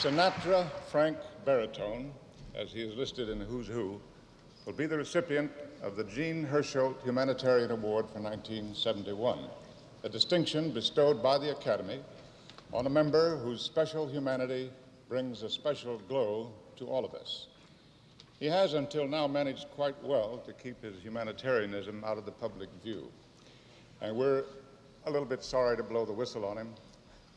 Sinatra Frank Baritone, as he is listed in Who's Who, will be the recipient of the Jean Hersholt Humanitarian Award for 1971, a distinction bestowed by the Academy on a member whose special humanity brings a special glow to all of us. He has until now managed quite well to keep his humanitarianism out of the public view. And we're a little bit sorry to blow the whistle on him,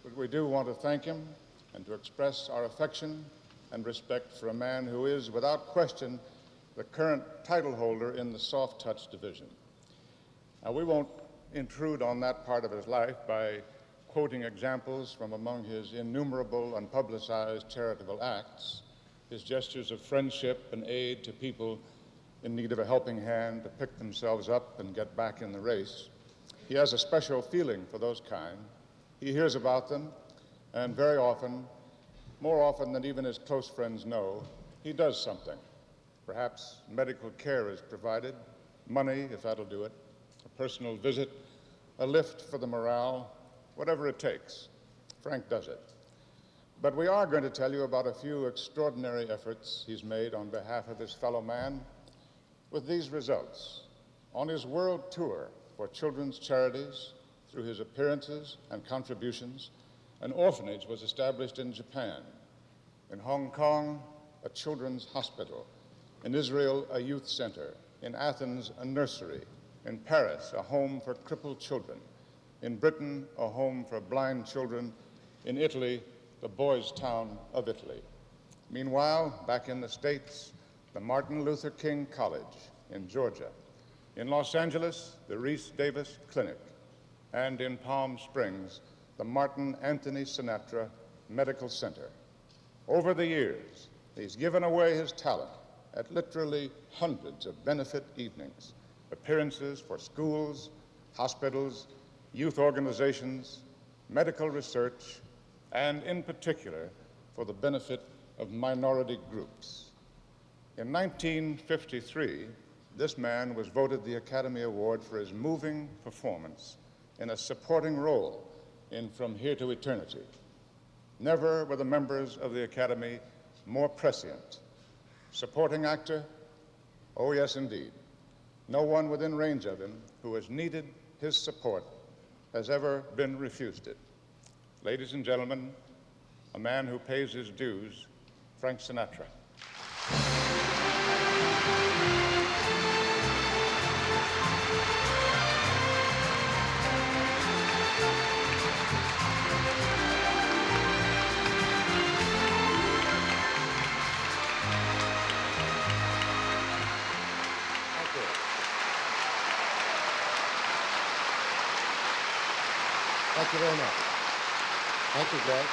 but we do want to thank him and to express our affection and respect for a man who is, without question, the current title holder in the soft touch division. Now, we won't intrude on that part of his life by quoting examples from among his innumerable unpublicized charitable acts, his gestures of friendship and aid to people in need of a helping hand to pick themselves up and get back in the race. He has a special feeling for those kind. He hears about them, and very often, more often than even his close friends know, he does something. Perhaps medical care is provided, money, if that'll do it, a personal visit, a lift for the morale, whatever it takes. Frank does it. But we are going to tell you about a few extraordinary efforts he's made on behalf of his fellow man with these results. On his world tour for children's charities, through his appearances and contributions, an orphanage was established in Japan. In Hong Kong, a children's hospital. In Israel, a youth center. In Athens, a nursery. In Paris, a home for crippled children. In Britain, a home for blind children. In Italy, the Boys' Town of Italy. Meanwhile, back in the States, the Martin Luther King College in Georgia. In Los Angeles, the Rhys Davis Clinic. And in Palm Springs, the Martin Anthony Sinatra Medical Center. Over the years, he's given away his talent at literally hundreds of benefit evenings, appearances for schools, hospitals, youth organizations, medical research, and in particular for the benefit of minority groups. In 1953, this man was voted the Academy Award for his moving performance in a supporting role in From Here to Eternity. Never were the members of the Academy more prescient. Supporting actor? Oh, yes, indeed. No one within range of him who has needed his support has ever been refused it. Ladies and gentlemen, a man who pays his dues, Frank Sinatra. Thank you very much. Thank you, Greg.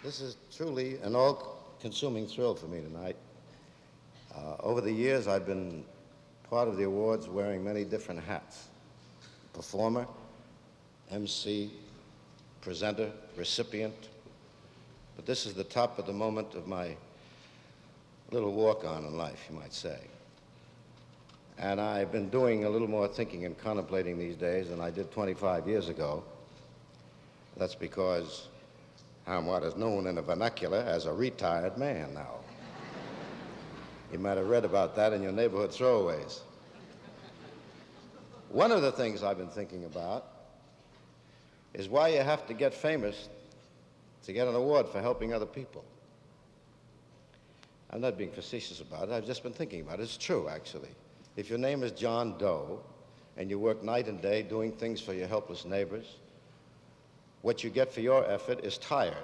This is truly an all-consuming thrill for me tonight. Over the years, I've been part of the awards wearing many different hats. Performer, MC, presenter, recipient. But this is the top of the moment of my little walk-on in life, you might say. And I've been doing a little more thinking and contemplating these days than I did 25 years ago. That's because I'm what is known in the vernacular as a retired man now. You might have read about that in your neighborhood throwaways. One of the things I've been thinking about is why you have to get famous to get an award for helping other people. I'm not being facetious about it. I've just been thinking about it. It's true, actually. If your name is John Doe and you work night and day doing things for your helpless neighbors, what you get for your effort is tired.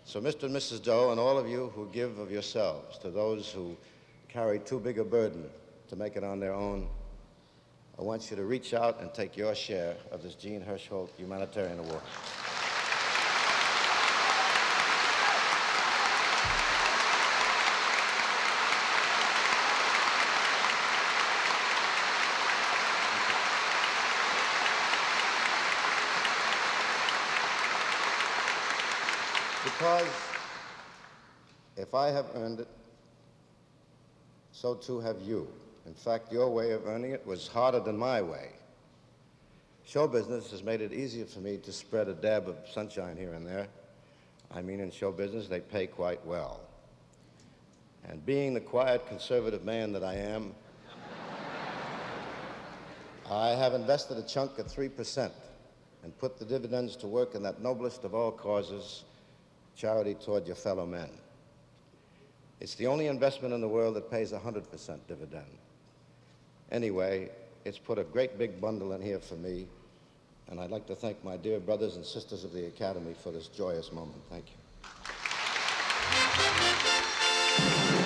So Mr. and Mrs. Doe and all of you who give of yourselves to those who carry too big a burden to make it on their own, I want you to reach out and take your share of this Jean Hersholt Humanitarian Award. Because if I have earned it, so too have you. In fact, your way of earning it was harder than my way. Show business has made it easier for me to spread a dab of sunshine here and there. I mean, in show business, they pay quite well. And being the quiet, conservative man that I am, I have invested a chunk at 3% and put the dividends to work in that noblest of all causes, charity toward your fellow men. It's the only investment in the world that pays 100% dividend. Anyway, it's put a great big bundle in here for me, and I'd like to thank my dear brothers and sisters of the Academy for this joyous moment. Thank you.